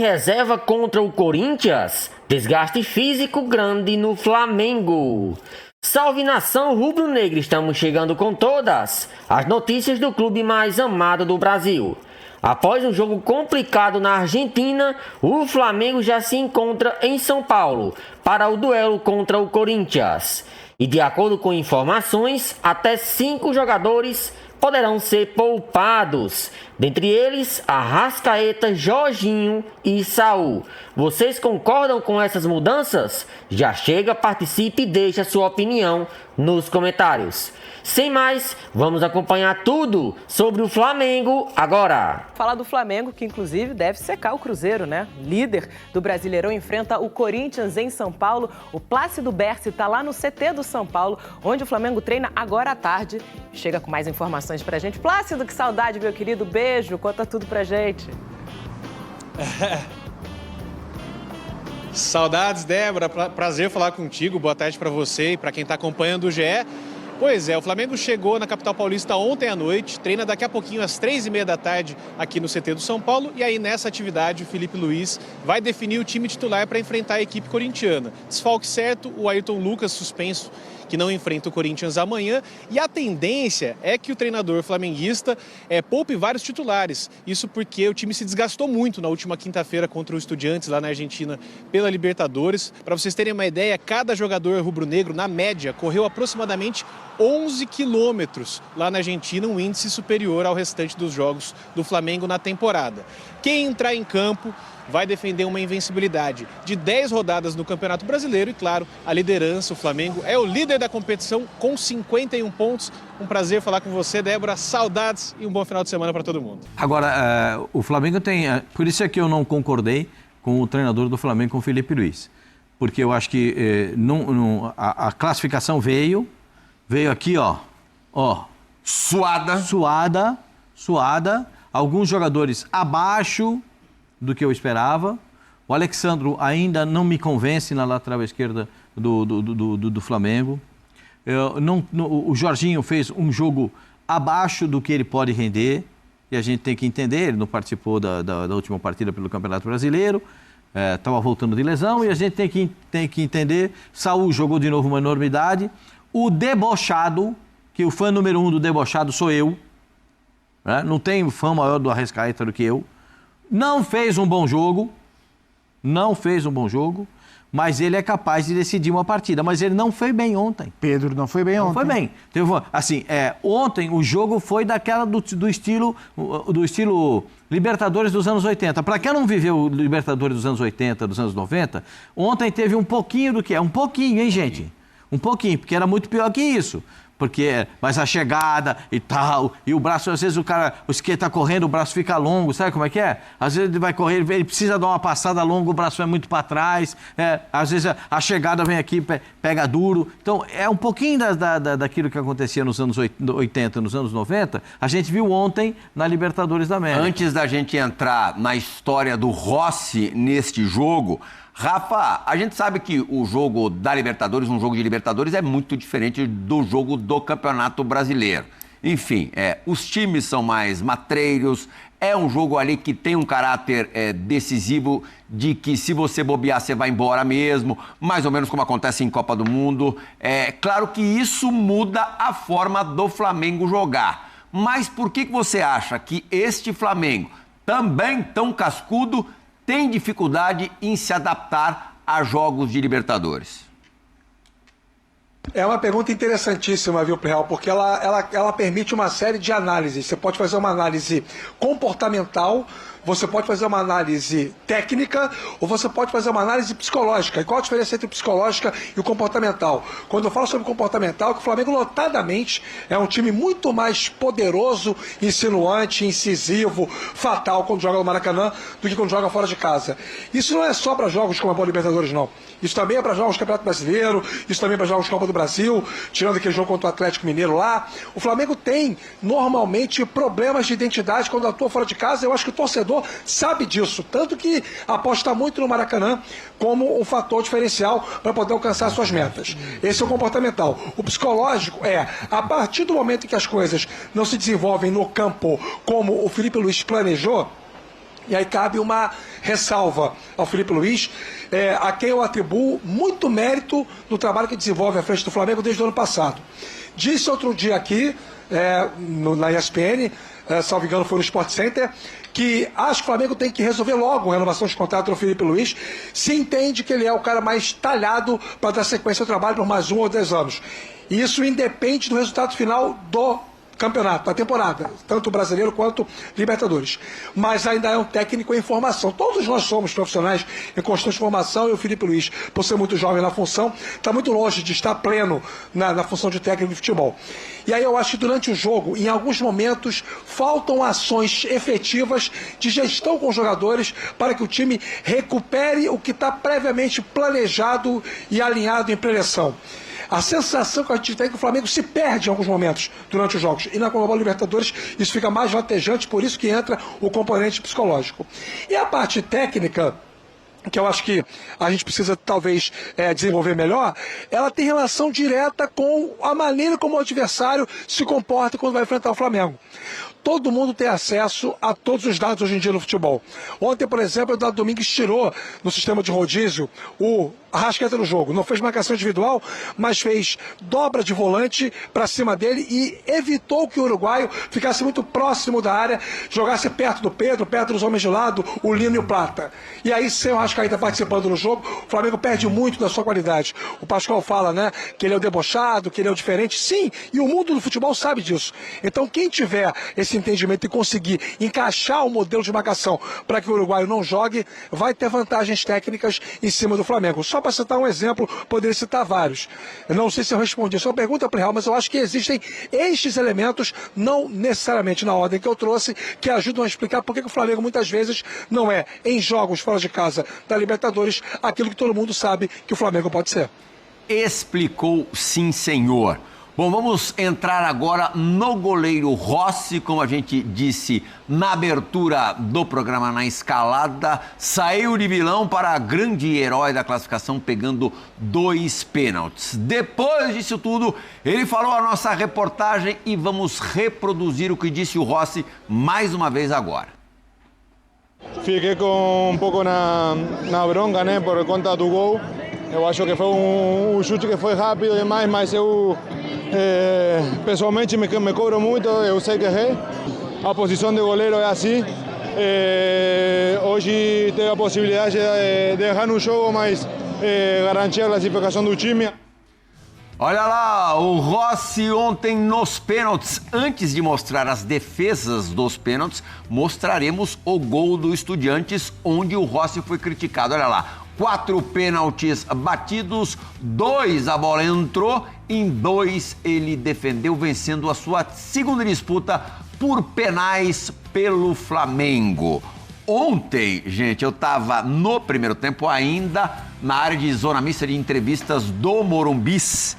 reserva contra o Corinthians, desgaste físico grande no Flamengo. Salve nação rubro-negra, estamos chegando com todas as notícias do clube mais amado do Brasil. Após um jogo complicado na Argentina, o Flamengo já se encontra em São Paulo para o duelo contra o Corinthians. E de acordo com informações, até 5 jogadores poderão ser poupados. Dentre eles, Arrascaeta, Jorginho e Saul. Vocês concordam com essas mudanças? Já chega, participe e deixe a sua opinião nos comentários. Sem mais, vamos acompanhar tudo sobre o Flamengo agora. Falar do Flamengo, que inclusive deve secar o Cruzeiro, né? Líder do Brasileirão enfrenta o Corinthians em São Paulo. O Plácido Berce está lá no CT do São Paulo, onde o Flamengo treina agora à tarde. Chega com mais informações pra gente. Plácido, que saudade, meu querido. Beijo, conta tudo pra gente. Saudades, Débora. Prazer falar contigo. Boa tarde pra você e pra quem tá acompanhando o GE. Pois é, o Flamengo chegou na capital paulista ontem à noite, treina daqui a pouquinho às 3h30 da tarde aqui no CT do São Paulo. E aí nessa atividade o Felipe Luiz vai definir o time titular para enfrentar a equipe corintiana. Desfalque certo, o Ayrton Lucas suspenso, que não enfrenta o Corinthians amanhã. E a tendência é que o treinador flamenguista poupe vários titulares. Isso porque o time se desgastou muito na última quinta-feira contra o Estudiantes lá na Argentina pela Libertadores. Para vocês terem uma ideia, cada jogador rubro-negro, na média, correu aproximadamente 11 quilômetros lá na Argentina, um índice superior ao restante dos jogos do Flamengo na temporada. Quem entrar em campo vai defender uma invencibilidade de 10 rodadas no Campeonato Brasileiro e, claro, a liderança. O Flamengo é o líder da competição com 51 pontos. Um prazer falar com você, Débora. Saudades e um bom final de semana para todo mundo. Agora, o Flamengo tem... Por isso é que eu não concordei com o treinador do Flamengo, com o Felipe Luiz. Porque eu acho que a classificação veio aqui, ó. Suada. Alguns jogadores abaixo do que eu esperava. O Alexandro ainda não me convence na lateral esquerda do Flamengo. O Jorginho fez um jogo abaixo do que ele pode render, e a gente tem que entender, ele não participou da última partida pelo Campeonato Brasileiro, estava voltando de lesão, e a gente tem que entender, Saul jogou de novo uma enormidade. O debochado, que o fã número 1 do debochado sou eu, né? Não tem fã maior do Arrascaeta do que eu. Não fez um bom jogo, mas ele é capaz de decidir uma partida. Mas ele não foi bem ontem. Pedro não foi bem ontem. Não foi bem. Assim, ontem o jogo foi daquela do estilo Libertadores dos anos 80. Para quem não viveu Libertadores dos anos 80, dos anos 90, ontem teve um pouquinho do que é. Um pouquinho, hein, gente? Um pouquinho, porque era muito pior que isso. Mas a chegada e tal, e o braço, às vezes o skate tá correndo, o braço fica longo, sabe como é que é? Às vezes ele vai correr, ele precisa dar uma passada longa, o braço é muito para trás, às vezes a chegada vem aqui, pega duro. Então, é um pouquinho daquilo que acontecia nos anos 80, nos anos 90, a gente viu ontem na Libertadores da América. Antes da gente entrar na história do Rossi neste jogo, Rafa, a gente sabe que o jogo da Libertadores, um jogo de Libertadores, é muito diferente do jogo do Campeonato Brasileiro. Enfim, os times são mais matreiros, é um jogo ali que tem um caráter decisivo de que se você bobear, você vai embora mesmo, mais ou menos como acontece em Copa do Mundo. É claro que isso muda a forma do Flamengo jogar. Mas por que você acha que este Flamengo, também tão cascudo, tem dificuldade em se adaptar a jogos de Libertadores? É uma pergunta interessantíssima, viu, Real? Porque ela permite uma série de análises. Você pode fazer uma análise comportamental, você pode fazer uma análise técnica, ou você pode fazer uma análise psicológica. E qual a diferença entre o psicológica e o comportamental? Quando eu falo sobre comportamental, que o Flamengo notadamente é um time muito mais poderoso, insinuante, incisivo, fatal quando joga no Maracanã do que quando joga fora de casa. Isso não é só para jogos como a Bola Libertadores, não. Isso também é para jogos do Campeonato Brasileiro, isso também é para jogos de Copa do Brasil, tirando aquele jogo contra o Atlético Mineiro lá. O Flamengo tem, normalmente, problemas de identidade quando atua fora de casa. Eu acho que o torcedor sabe disso, tanto que aposta muito no Maracanã como um fator diferencial para poder alcançar suas metas. Esse é o comportamental. O psicológico a partir do momento em que as coisas não se desenvolvem no campo como o Felipe Luiz planejou, E aí cabe uma ressalva ao Felipe Luiz, a quem eu atribuo muito mérito no trabalho que desenvolve à frente do Flamengo desde o ano passado. Disse outro dia aqui, na ESPN, salvo engano foi no Sport Center, que acho que o Flamengo tem que resolver logo a renovação de contrato do Felipe Luiz, se entende que ele é o cara mais talhado para dar sequência ao trabalho por mais 1 ou 2 anos. E isso independe do resultado final do campeonato, da temporada, tanto brasileiro quanto Libertadores. Mas ainda é um técnico em formação. Todos nós somos profissionais em constante formação e o Felipe Luiz, por ser muito jovem na função, está muito longe de estar pleno na função de técnico de futebol. E aí eu acho que durante o jogo, em alguns momentos, faltam ações efetivas de gestão com os jogadores para que o time recupere o que está previamente planejado e alinhado em preleção. A sensação que a gente tem é que o Flamengo se perde em alguns momentos durante os jogos. E na Conmebol Libertadores isso fica mais latejante, por isso que entra o componente psicológico. E a parte técnica, que eu acho que a gente precisa talvez desenvolver melhor, ela tem relação direta com a maneira como o adversário se comporta quando vai enfrentar o Flamengo. Todo mundo tem acesso a todos os dados hoje em dia no futebol. Ontem, por exemplo, o Eduardo Domingues tirou no sistema de rodízio o Arrascaeta no jogo. Não fez marcação individual, mas fez dobra de volante para cima dele e evitou que o uruguaio ficasse muito próximo da área, jogasse perto do Pedro, perto dos homens de lado, o Lino e o Plata. E aí, sem o Arrascaeta participando no jogo, o Flamengo perde muito da sua qualidade. O Pascoal fala, né, que ele é o debochado, que ele é o diferente. Sim, e o mundo do futebol sabe disso. Então, quem tiver esse entendimento e conseguir encaixar o modelo de marcação para que o uruguaio não jogue, vai ter vantagens técnicas em cima do Flamengo. Só para citar um exemplo, poderia citar vários. Eu não sei se eu respondi a sua pergunta, Real, mas eu acho que existem estes elementos, não necessariamente na ordem que eu trouxe, que ajudam a explicar por que o Flamengo muitas vezes não é, em jogos fora de casa da Libertadores, aquilo que todo mundo sabe que o Flamengo pode ser. Explicou, sim, senhor. Bom, vamos entrar agora no goleiro Rossi, como a gente disse na abertura do programa, na escalada, saiu de vilão para grande herói da classificação, pegando 2 pênaltis. Depois disso tudo, ele falou a nossa reportagem e vamos reproduzir o que disse o Rossi mais uma vez agora. Fiquei com um pouco na bronca, né, por conta do gol. Eu acho que foi um chute que foi rápido demais, mas eu pessoalmente me cobro muito, eu sei que errei. A posição de goleiro é assim. Hoje teve a possibilidade de errar no jogo, mas garantir a classificação do time. Olha lá, o Rossi ontem nos pênaltis. Antes de mostrar as defesas dos pênaltis, mostraremos o gol do Estudiantes, onde o Rossi foi criticado. Olha lá, 4 pênaltis batidos, 2 a bola entrou, em 2 ele defendeu, vencendo a sua segunda disputa por penais pelo Flamengo. Ontem, gente, eu estava no primeiro tempo ainda na área de zona mista de entrevistas do Morumbis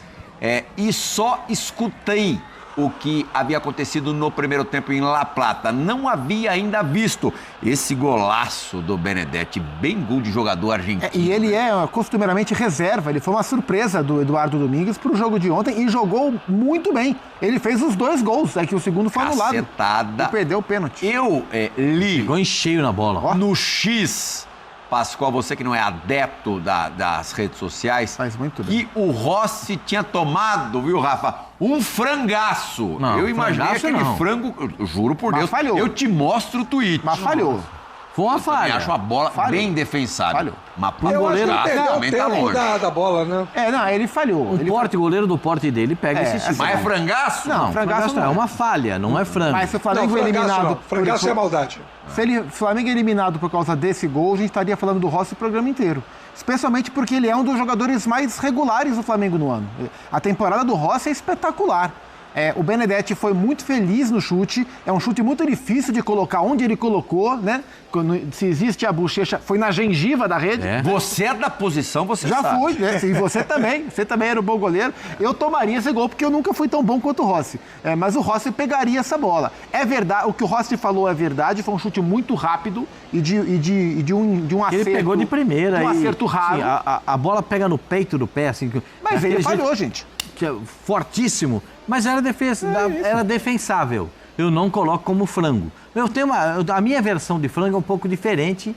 e só escutei o que havia acontecido no primeiro tempo em La Plata. Não havia ainda visto esse golaço do Benedetti, bem gol de jogador argentino. E ele é costumeiramente reserva, ele foi uma surpresa do Eduardo Domingues para o jogo de ontem e jogou muito bem. Ele fez os 2 gols, que o segundo foi anulado. Cacetada. E perdeu o pênalti. Eu li... Pegou em cheio na bola. No X... Pascoal, você que não é adepto das redes sociais, faz muito bem. E o Rossi tinha tomado, viu, Rafa, um frangaço. Não, eu imaginei aquele frango, eu juro por Deus, falhou. Eu te mostro o tweet. Mas falhou. Foi uma falha. Eu acho a bola bem defensável. Falhou. Mas pro goleiro também tá longe. Da bola, né? Não, ele falhou. Goleiro do porte dele pega esse tipo. Mas é frangaço? Não, frangaço não. É uma falha, não é frango. Mas se o Flamengo eliminado... Frangaço é maldade. Se o Flamengo é eliminado por causa desse gol, a gente estaria falando do Rossi o programa inteiro. Especialmente porque ele é um dos jogadores mais regulares do Flamengo no ano. A temporada do Rossi é espetacular. O Benedetti foi muito feliz no chute, é um chute muito difícil de colocar onde ele colocou, né? Se existe a bochecha, foi na gengiva da rede. Você é da posição, você já sabe. fui, e você também era um bom goleiro. Eu tomaria esse gol porque eu nunca fui tão bom quanto o Rossi. Mas o Rossi pegaria essa bola. É verdade, o que o Rossi falou é verdade, foi um chute muito rápido e de um acerto. Ele pegou de primeira. Um acerto raro. Sim, a bola pega no peito do pé, assim. Mas ele falhou, gente. Que é fortíssimo. Mas era defensável. eu não coloco como frango. A minha versão de frango é um pouco diferente,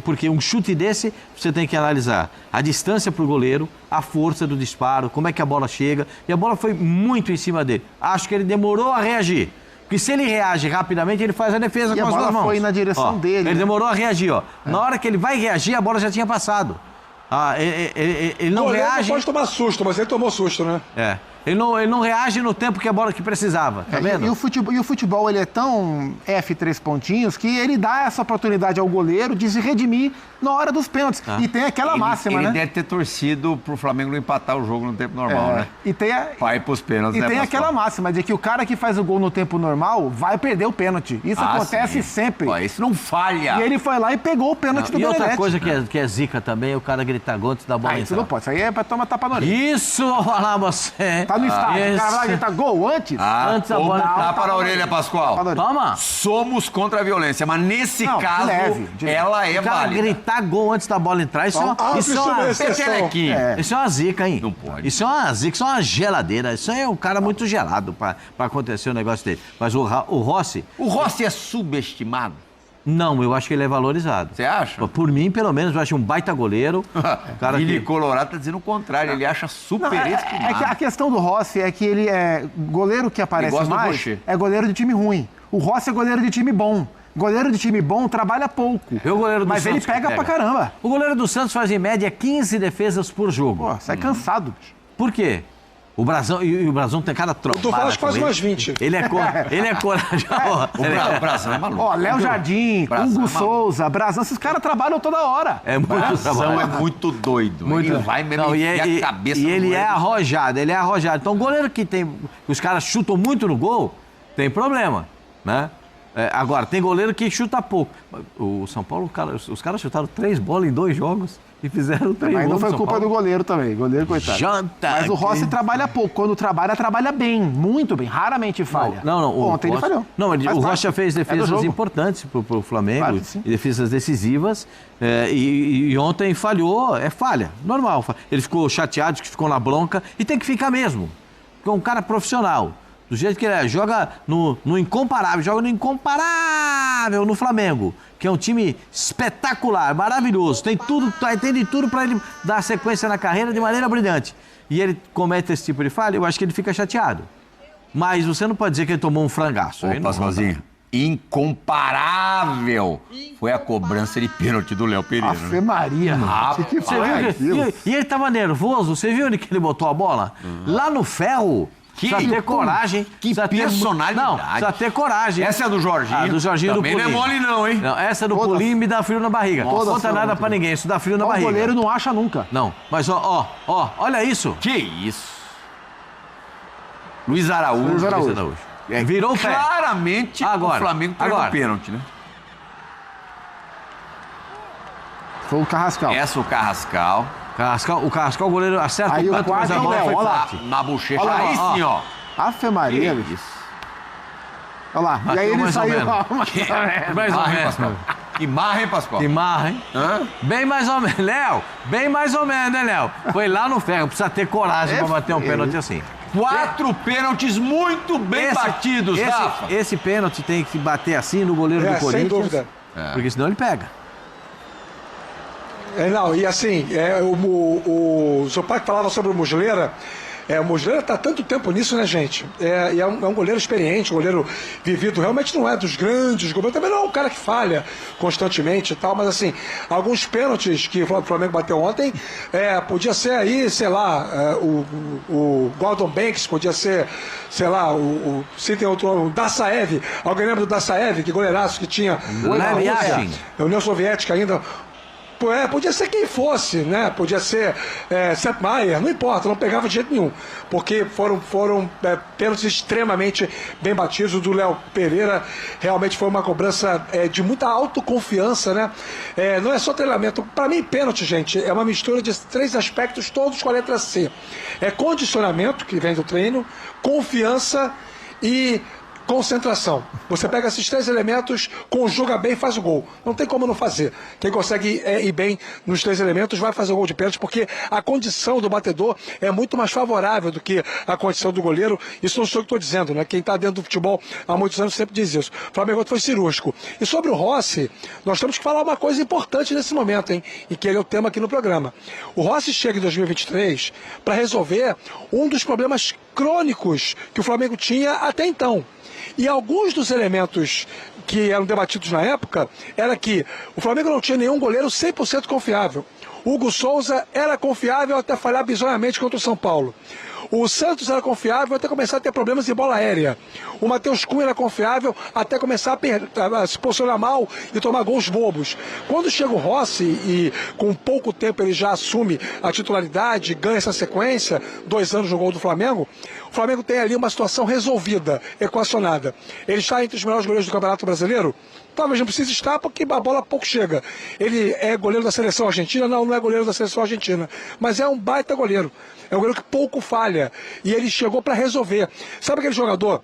porque um chute desse, você tem que analisar a distância para o goleiro, a força do disparo, como é que a bola chega, e a bola foi muito em cima dele. Acho que ele demorou a reagir. Porque se ele reage rapidamente, ele faz a defesa com as duas mãos. E a bola foi na direção dele. Ele demorou a reagir, ó. Na hora que ele vai reagir, a bola já tinha passado. Ele não reage... Ele pode tomar susto, mas ele tomou susto, né? Ele não reage no tempo que a bola que precisava, tá vendo? E o futebol, ele é tão F3 pontinhos que ele dá essa oportunidade ao goleiro de se redimir na hora dos pênaltis. E tem aquela máxima, né? Ele deve ter torcido pro Flamengo não empatar o jogo no tempo normal, né? Vai pros pênaltis, E né, tem Pascoal? aquela máxima de que o cara que faz o gol no tempo normal vai perder o pênalti. Isso acontece sempre. Isso não falha. E ele foi lá e pegou o pênalti do Benedetti. E outra coisa que é zica também é o cara gritar gol antes da bola entrar. Isso não pode. Isso aí é pra tomar tapa na orelha. Isso, olha lá você. Tá no estádio. O cara vai gritar gol antes? Antes da bola entrar. Tapa na orelha, Pascoal. Toma. Somos contra a violência, mas nesse caso, ela é O cara válida. gritar gol antes da bola entrar, isso é uma zica, hein? Não pode. Isso é uma zica, isso é uma geladeira. Isso aí é um cara muito gelado pra acontecer um negócio dele. Mas o Rossi... O Rossi é subestimado? Não, eu acho que ele é valorizado. Você acha? Por mim, pelo menos, eu acho um baita goleiro. Vini Colorado tá dizendo o contrário, ele acha super estimado. É que a questão do Rossi é que ele é goleiro que aparece mais, é goleiro de time ruim. O Rossi é goleiro de time bom. Goleiro de time bom trabalha pouco. Mas ele pega pra caramba. O goleiro do Santos faz em média 15 defesas por jogo. Pô, sai cansado. Por quê? O Brasão, e o Brasão tem cada trombada. Tu faz quase umas 20. Ele é corajoso. O Brasão é maluco. Ó, Léo Jardim, Hugo Souza, Brasão, esses caras trabalham toda hora. É muito Brasão é muito doido. Ele vai mesmo enfiar a cabeça E no ele goleiro. é arrojado, Então, o goleiro que tem... Os caras chutam muito no gol, tem problema, né? Agora, tem goleiro que chuta pouco. O São Paulo, os caras chutaram 3 bolas em 2 jogos e fizeram 3 gols. Mas não foi culpa do goleiro também, goleiro coitado. Mas o Rossi trabalha pouco. Quando trabalha bem, muito bem, raramente falha. Ontem ele falhou. Não, o Rossi já fez defesas importantes pro Flamengo, e defesas decisivas, e ontem falhou, falha, normal. Ele ficou chateado, que ficou na bronca, e tem que ficar mesmo, porque é um cara profissional. Do jeito que ele é, joga no incomparável no Flamengo, que é um time espetacular, maravilhoso, tem de tudo para ele dar sequência na carreira de maneira brilhante. E ele comete esse tipo de falha, eu acho que ele fica chateado. Mas você não pode dizer que ele tomou um frangaço. Ô, Pascoalzinho, incomparável foi a cobrança de pênalti do Léo Pereira. Ave Maria, E ele tava nervoso, você viu onde que ele botou a bola? Lá no ferro. Precisa ter coragem. Que personalidade. Não, precisa ter coragem. Essa é a do Jorginho. A do Jorginho Também do Pulim. não é mole não, hein? Não, essa do Pulim me dá frio na barriga. Não conta nada pra ninguém, isso dá frio na barriga. O goleiro não acha nunca. Não, mas olha isso. Que isso? Luiz Araújo. Virou o pé. Claramente o Flamengo perdeu o pênalti, né? Foi o Carrascal. O Carrascal. O Carrascal, o goleiro acerta aí o canto, mas a bola foi forte. Na bochecha. Aí sim, ó. Ave Maria, bicho. Olha lá. E aí ele saiu. Mais ou menos. Que marra, hein, Pascoal? Que marra, hein? Bem mais ou menos. Léo, bem mais ou menos, né, Léo? Foi lá no ferro. Precisa ter coragem pra bater um pênalti assim. 4 pênaltis muito bem batidos, Rafa. Esse pênalti tem que bater assim no goleiro do Corinthians. Sem dúvida. Porque senão ele pega. E assim, o seu pai que falava sobre o Muslera, o Muslera está há tanto tempo nisso, né, gente? E é um goleiro experiente, um goleiro vivido, realmente não é dos grandes goleiros, também não é um cara que falha constantemente e tal, mas assim, alguns pênaltis que o Flamengo bateu ontem, podia ser aí, sei lá, o Gordon Banks, podia ser, sei lá, se tem outro nome, o Dassaev, alguém lembra do Dassaev, que goleiraço que tinha na União Soviética ainda. Podia ser quem fosse, né? Podia ser Sepp Maier, não importa, não pegava de jeito nenhum. Porque foram pênaltis extremamente bem batidos. O do Léo Pereira realmente foi uma cobrança de muita autoconfiança, né? Não é só treinamento. Para mim, pênalti, gente, é uma mistura de 3 aspectos, todos com a letra C. É condicionamento, que vem do treino, confiança e concentração. Você pega esses 3 elementos, conjuga bem e faz o gol. Não tem como não fazer. Quem consegue ir bem nos 3 elementos vai fazer o gol de pênalti, porque a condição do batedor é muito mais favorável do que a condição do goleiro. Isso não sou eu que estou dizendo, né? Quem está dentro do futebol há muitos anos sempre diz isso. O Flamengo foi cirúrgico. E sobre o Rossi, nós temos que falar uma coisa importante nesse momento, hein? E que ele é o tema aqui no programa. O Rossi chega em 2023 para resolver um dos problemas crônicos que o Flamengo tinha até então. E alguns dos elementos que eram debatidos na época era que o Flamengo não tinha nenhum goleiro 100% confiável. Hugo Souza era confiável até falhar bizonhamente contra o São Paulo. O Santos era confiável até começar a ter problemas em bola aérea. O Matheus Cunha era confiável até começar a se posicionar mal e tomar gols bobos. Quando chega o Rossi e com pouco tempo ele já assume a titularidade, ganha essa sequência, 2 anos no gol do Flamengo, o Flamengo tem ali uma situação resolvida, equacionada. Ele está entre os melhores goleiros do Campeonato Brasileiro? Talvez não precise estar porque a bola pouco chega. Ele é goleiro da seleção argentina? Não, não é goleiro da seleção argentina. Mas é um baita goleiro. É um goleiro que pouco falha. E ele chegou para resolver. Sabe aquele jogador?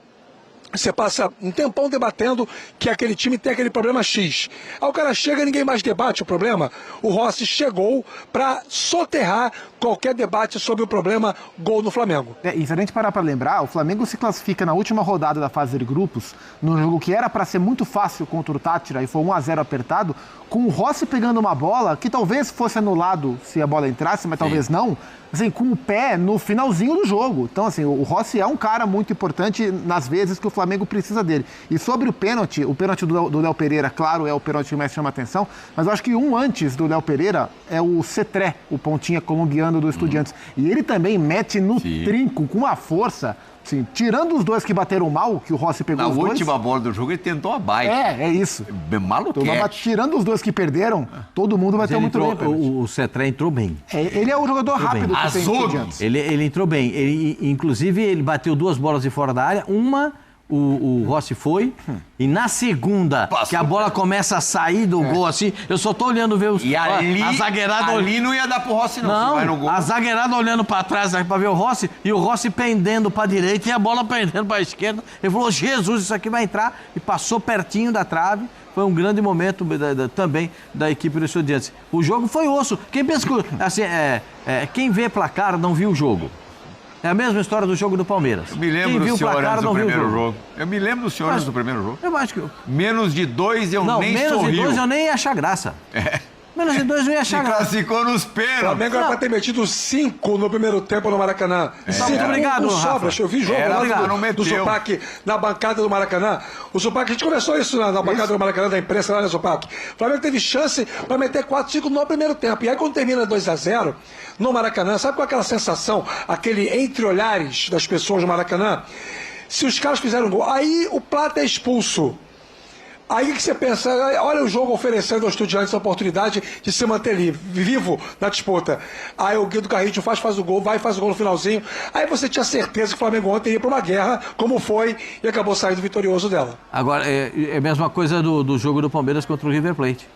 Você passa um tempão debatendo que aquele time tem aquele problema X. Aí o cara chega e ninguém mais debate o problema. O Rossi chegou para soterrar qualquer debate sobre o problema gol no Flamengo. E se a gente parar para lembrar, o Flamengo se classifica na última rodada da fase de grupos, num jogo que era para ser muito fácil contra o Tátira e foi 1-0 apertado, com o Rossi pegando uma bola que talvez fosse anulado se a bola entrasse, mas talvez não, assim, com o pé no finalzinho do jogo. Então, assim, o Rossi é um cara muito importante nas vezes que o Flamengo precisa dele. E sobre o pênalti do Léo Pereira, claro, é o pênalti que mais chama a atenção, mas eu acho que um antes do Léo Pereira é o Cetré, o pontinha colombiano do Estudiantes. E ele também mete no trinco com uma força. Sim, tirando os 2 que bateram mal, que o Rossi pegou os 2... Na última bola do jogo ele tentou a baita. É isso. Maluquete. Tirando os 2 que perderam, todo mundo bateu muito bem. O Cetré entrou bem. Ele é o jogador rápido que tem Estudiantes. Ele entrou bem. Inclusive, ele bateu 2 bolas de fora da área. Uma, o Rossi foi. E na segunda, que a bola começa a sair do gol assim, eu só tô olhando ver os... E ali, a zagueirada ali não ia dar pro Rossi não. Vai no gol. A zagueirada olhando pra trás pra ver o Rossi, e o Rossi pendendo pra direita e a bola pendendo pra esquerda. Ele falou, Jesus, isso aqui vai entrar. E passou pertinho da trave. Foi um grande momento também da equipe do Estudiantes. O jogo foi osso. Quem pensa que... Assim, quem vê placar não viu o jogo. É a mesma história do jogo do Palmeiras. Eu me lembro dos senhores do primeiro jogo. Eu me lembro dos senhores do primeiro jogo. Eu acho que... Menos de 2 eu nem sorrio. Menos de 2 eu nem ia achar graça. Menos de 2 eu ia achar graça. Classificou nos pênaltis. O Flamengo era para ter metido 5 no primeiro tempo no Maracanã. Muito obrigado, Rafa. Eu vi jogo lá do Zupac na bancada do Maracanã. O Zupac, a gente conversou isso na bancada do Maracanã, da imprensa lá no Zupac. O Flamengo teve chance para meter 4, 5 no primeiro tempo. E aí quando termina 2-0 no Maracanã, sabe qual é aquela sensação, aquele entre olhares das pessoas no Maracanã? Se os caras fizeram um gol, aí o Plata é expulso. Aí o que você pensa? Olha o jogo oferecendo aos Estudiantes a oportunidade de se manter ali, vivo na disputa. Aí o Guido Carrillo faz o gol, faz o gol no finalzinho. Aí você tinha certeza que o Flamengo ontem ia para uma guerra, como foi, e acabou saindo vitorioso dela. Agora, é a mesma coisa do jogo do Palmeiras contra o River Plate.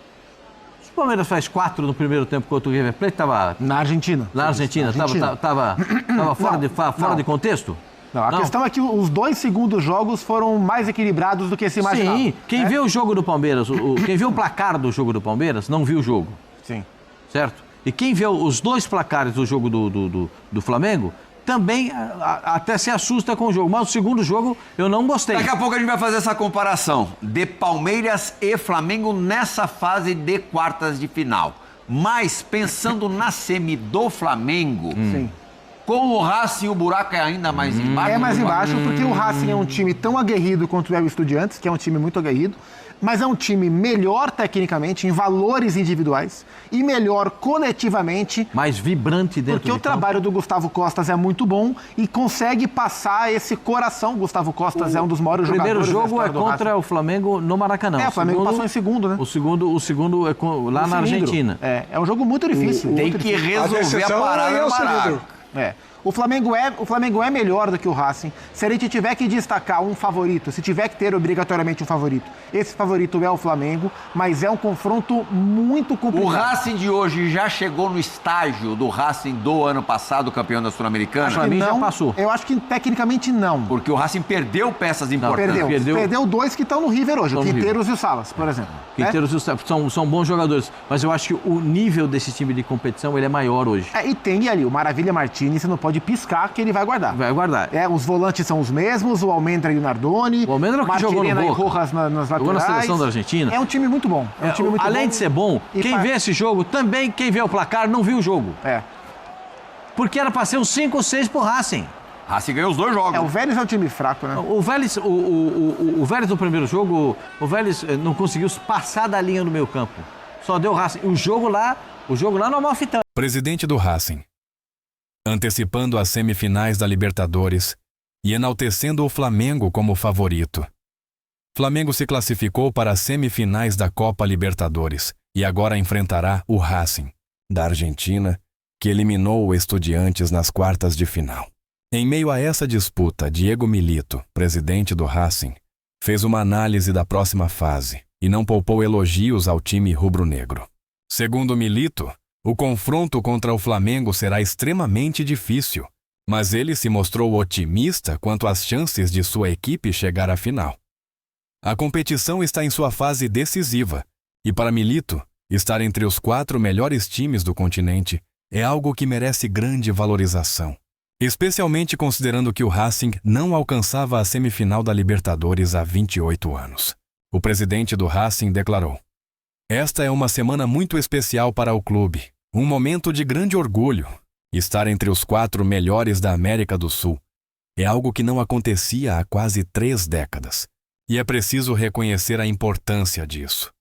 Se o Palmeiras faz 4 no primeiro tempo contra o River Plate, estava... Na Argentina. Na Argentina, estava fora de contexto? Não, a questão é que os 2 segundos jogos foram mais equilibrados do que se imaginava. Sim, quem vê o jogo do Palmeiras, quem vê o placar do jogo do Palmeiras, não viu o jogo. Sim. Certo? E quem vê os 2 placares do jogo do Flamengo, também até se assusta com o jogo. Mas o segundo jogo eu não gostei. Daqui a pouco a gente vai fazer essa comparação de Palmeiras e Flamengo nessa fase de quartas de final. Mas pensando na semi do Flamengo... Sim. Com o Racing, o buraco é ainda mais embaixo? É mais embaixo, porque o Racing é um time tão aguerrido quanto é o Estudiantes, que é um time muito aguerrido, mas é um time melhor tecnicamente, em valores individuais, e melhor coletivamente. Mais vibrante dentro porque o trabalho do Gustavo Costas é muito bom e consegue passar esse coração. O Gustavo Costas é um dos maiores jogadores. O primeiro jogo é contra o Flamengo no Maracanã. O Flamengo passou em segundo, né? O segundo é lá na Argentina. É um jogo muito difícil. Tem que resolver a parada no Maracanã. O Flamengo é melhor do que o Racing. Se a gente tiver que destacar um favorito, se tiver que ter obrigatoriamente um favorito, esse favorito é o Flamengo, mas é um confronto muito complicado. O Racing de hoje já chegou no estágio do Racing do ano passado, campeão da Sul-Americana? Acho que mim já não, passou. Eu acho que tecnicamente não. Porque o Racing perdeu peças importantes. Perdeu dois que estão no River hoje, o Estão no Quinteiros e o Salas, por exemplo. Quinteiros são bons jogadores, mas eu acho que o nível desse time de competição ele é maior hoje. E tem ali o Maravilha Martini, você não pode piscar que ele vai guardar. Vai guardar. Os volantes são os mesmos, o Almendra e o Nardoni. O Almendra que jogou no Martirena Boca. e Rojas nas laterais. Jogou na seleção da Argentina. É um time muito bom. Além de ser bom, quem vê esse jogo, também quem vê o placar não viu o jogo. Porque era para ser um 5 ou 6 pro Racing. Racing ganhou os 2 jogos. O Vélez é um time fraco, né? O Vélez, o Vélez no primeiro jogo, o Vélez não conseguiu passar da linha no meio campo. Só deu o Racing. O jogo lá no Amalfitão. Presidente do Racing, antecipando as semifinais da Libertadores e enaltecendo o Flamengo como favorito. Flamengo se classificou para as semifinais da Copa Libertadores e agora enfrentará o Racing, da Argentina, que eliminou o Estudiantes nas quartas de final. Em meio a essa disputa, Diego Milito, presidente do Racing, fez uma análise da próxima fase e não poupou elogios ao time rubro-negro. Segundo Milito, o confronto contra o Flamengo será extremamente difícil, mas ele se mostrou otimista quanto às chances de sua equipe chegar à final. A competição está em sua fase decisiva e, para Milito, estar entre os 4 melhores times do continente é algo que merece grande valorização, especialmente considerando que o Racing não alcançava a semifinal da Libertadores há 28 anos. O presidente do Racing declarou: "Esta é uma semana muito especial para o clube, um momento de grande orgulho. Estar entre os 4 melhores da América do Sul é algo que não acontecia há quase 3 décadas, e é preciso reconhecer a importância disso."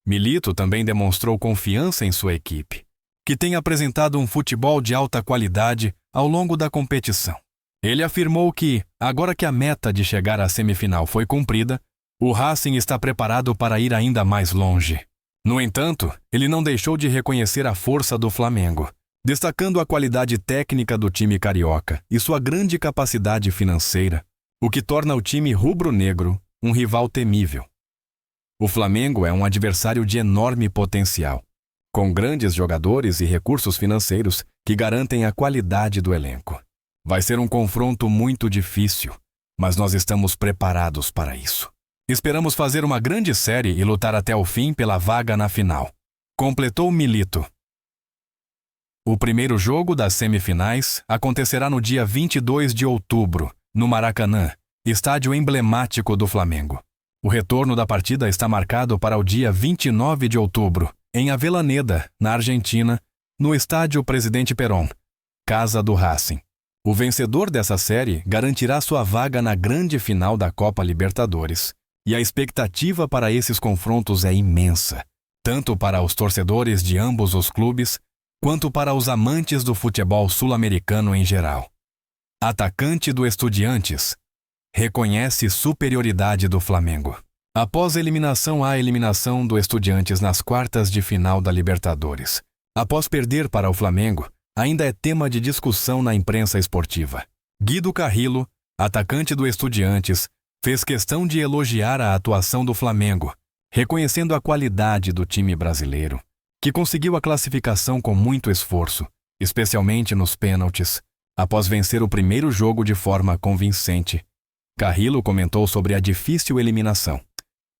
Milito também demonstrou confiança em sua equipe, que tem apresentado um futebol de alta qualidade ao longo da competição. Ele afirmou que, agora que a meta de chegar à semifinal foi cumprida, o Racing está preparado para ir ainda mais longe. No entanto, ele não deixou de reconhecer a força do Flamengo, destacando a qualidade técnica do time carioca e sua grande capacidade financeira, o que torna o time rubro-negro um rival temível. O Flamengo é um adversário de enorme potencial, com grandes jogadores e recursos financeiros que garantem a qualidade do elenco. Vai ser um confronto muito difícil, mas nós estamos preparados para isso. Esperamos fazer uma grande série e lutar até o fim pela vaga na final, completou Milito. O primeiro jogo das semifinais acontecerá no dia 22 de outubro, no Maracanã, estádio emblemático do Flamengo. O retorno da partida está marcado para o dia 29 de outubro, em Avellaneda, na Argentina, no estádio Presidente Perón, casa do Racing. O vencedor dessa série garantirá sua vaga na grande final da Copa Libertadores. E a expectativa para esses confrontos é imensa, tanto para os torcedores de ambos os clubes, quanto para os amantes do futebol sul-americano em geral. Atacante do Estudiantes reconhece superioridade do Flamengo. Após a eliminação do Estudiantes nas quartas de final da Libertadores, após perder para o Flamengo, ainda é tema de discussão na imprensa esportiva. Guido Carrillo, atacante do Estudiantes, fez questão de elogiar a atuação do Flamengo, reconhecendo a qualidade do time brasileiro, que conseguiu a classificação com muito esforço, especialmente nos pênaltis, após vencer o primeiro jogo de forma convincente. Carrillo comentou sobre a difícil eliminação.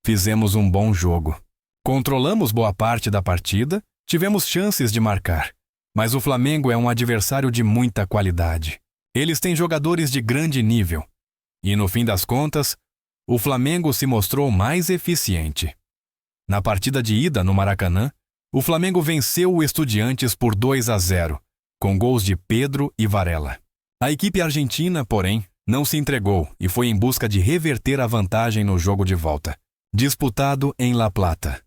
Fizemos um bom jogo. Controlamos boa parte da partida, tivemos chances de marcar, mas o Flamengo é um adversário de muita qualidade. Eles têm jogadores de grande nível. E, no fim das contas, o Flamengo se mostrou mais eficiente. Na partida de ida no Maracanã, o Flamengo venceu o Estudiantes por 2-0, com gols de Pedro e Varela. A equipe argentina, porém, não se entregou e foi em busca de reverter a vantagem no jogo de volta, disputado em La Plata.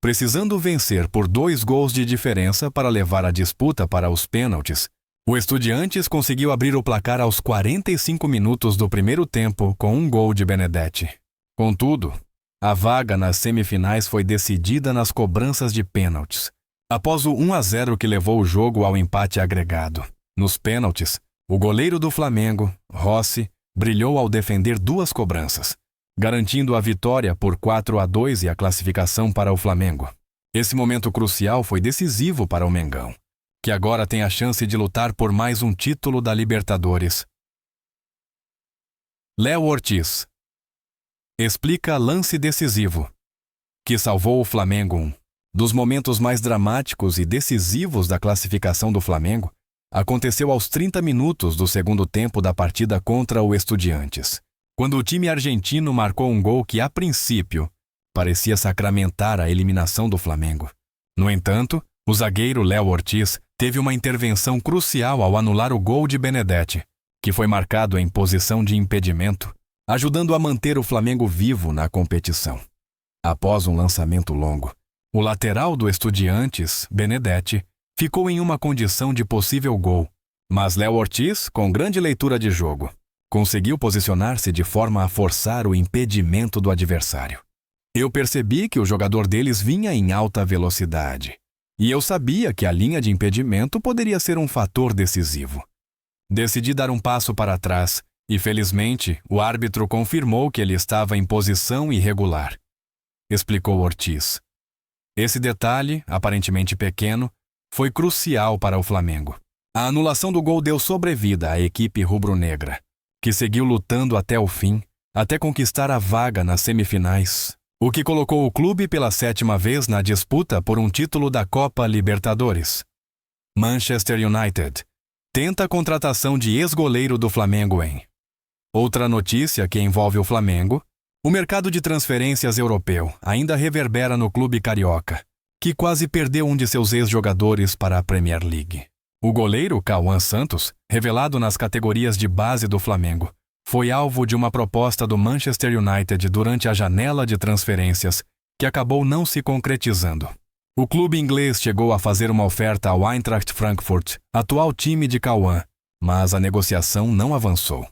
Precisando vencer por 2 gols de diferença para levar a disputa para os pênaltis, o Estudiantes conseguiu abrir o placar aos 45 minutos do primeiro tempo com um gol de Benedetti. Contudo, a vaga nas semifinais foi decidida nas cobranças de pênaltis, após o 1-0 que levou o jogo ao empate agregado. Nos pênaltis, O goleiro do Flamengo, Rossi, brilhou ao defender 2 cobranças, garantindo a vitória por 4-2 e a classificação para o Flamengo. Esse momento crucial foi decisivo para o Mengão, que agora tem a chance de lutar por mais um título da Libertadores. Léo Ortiz explica lance decisivo, que salvou o Flamengo. Um dos momentos mais dramáticos e decisivos da classificação do Flamengo aconteceu aos 30 minutos do segundo tempo da partida contra o Estudiantes, quando o time argentino marcou um gol que, a princípio, parecia sacramentar a eliminação do Flamengo. No entanto, o zagueiro Léo Ortiz teve uma intervenção crucial ao anular o gol de Benedetti, que foi marcado em posição de impedimento, ajudando a manter o Flamengo vivo na competição. Após um lançamento longo, o lateral do Estudiantes, Benedetti, ficou em uma condição de possível gol, mas Léo Ortiz, com grande leitura de jogo, conseguiu posicionar-se de forma a forçar o impedimento do adversário. Eu percebi que o jogador deles vinha em alta velocidade, e eu sabia que a linha de impedimento poderia ser um fator decisivo. Decidi dar um passo para trás e, felizmente, o árbitro confirmou que ele estava em posição irregular, explicou Ortiz. Esse detalhe, aparentemente pequeno, foi crucial para o Flamengo. A anulação do gol deu sobrevida à equipe rubro-negra, que seguiu lutando até o fim, até conquistar a vaga nas semifinais, o que colocou o clube pela 7ª vez na disputa por um título da Copa Libertadores. Manchester United tenta a contratação de ex-goleiro do Flamengo em outra notícia que envolve o Flamengo. O mercado de transferências europeu ainda reverbera no clube carioca, que quase perdeu um de seus ex-jogadores para a Premier League. O goleiro Cauã Santos, revelado nas categorias de base do Flamengo, foi alvo de uma proposta do Manchester United durante a janela de transferências, que acabou não se concretizando. O clube inglês chegou a fazer uma oferta ao Eintracht Frankfurt, atual time de Cauã, mas a negociação não avançou.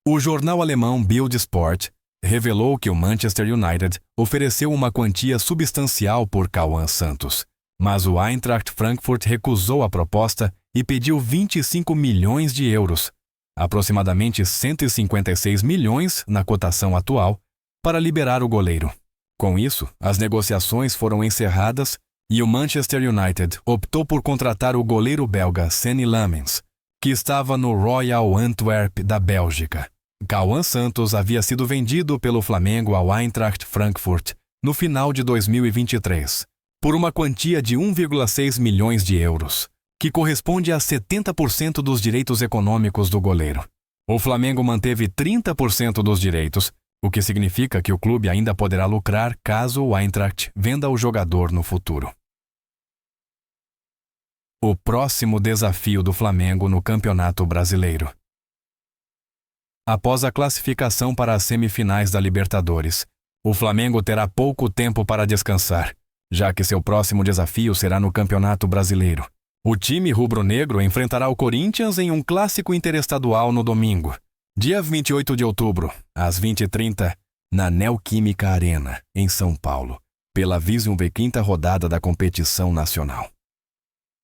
O jornal alemão Bild Sport revelou que o Manchester United ofereceu uma quantia substancial por Cauã Santos, mas o Eintracht Frankfurt recusou a proposta e pediu 25 milhões de euros, aproximadamente 156 milhões na cotação atual, para liberar o goleiro. Com isso, as negociações foram encerradas e o Manchester United optou por contratar o goleiro belga Seny Lamens, que estava no Royal Antwerp da Bélgica. Cauã Santos havia sido vendido pelo Flamengo ao Eintracht Frankfurt no final de 2023, por uma quantia de 1,6 milhões de euros, que corresponde a 70% dos direitos econômicos do goleiro. O Flamengo manteve 30% dos direitos, o que significa que o clube ainda poderá lucrar caso o Eintracht venda o jogador no futuro. O próximo desafio do Flamengo no Campeonato Brasileiro. Após a classificação para as semifinais da Libertadores, o Flamengo terá pouco tempo para descansar, já que seu próximo desafio será no Campeonato Brasileiro. O time rubro-negro enfrentará o Corinthians em um clássico interestadual no domingo, dia 28 de outubro, às 20h30, na Neoquímica Arena, em São Paulo, pela 25ª rodada da competição nacional.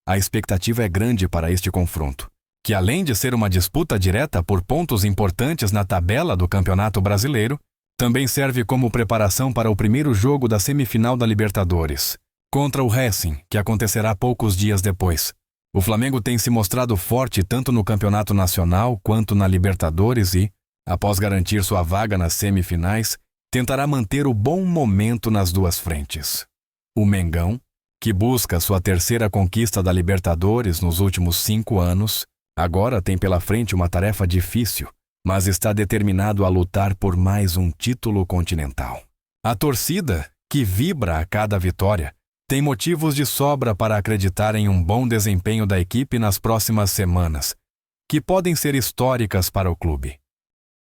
A expectativa é grande para este confronto, que além de ser uma disputa direta por pontos importantes na tabela do Campeonato Brasileiro, também serve como preparação para o primeiro jogo da semifinal da Libertadores, contra o Racing, que acontecerá poucos dias depois. O Flamengo tem se mostrado forte tanto no Campeonato Nacional quanto na Libertadores e, após garantir sua vaga nas semifinais, tentará manter o bom momento nas duas frentes. O Mengão, que busca sua 3ª conquista da Libertadores nos últimos 5 anos, agora tem pela frente uma tarefa difícil, mas está determinado a lutar por mais um título continental. A torcida, que vibra a cada vitória, tem motivos de sobra para acreditar em um bom desempenho da equipe nas próximas semanas, que podem ser históricas para o clube.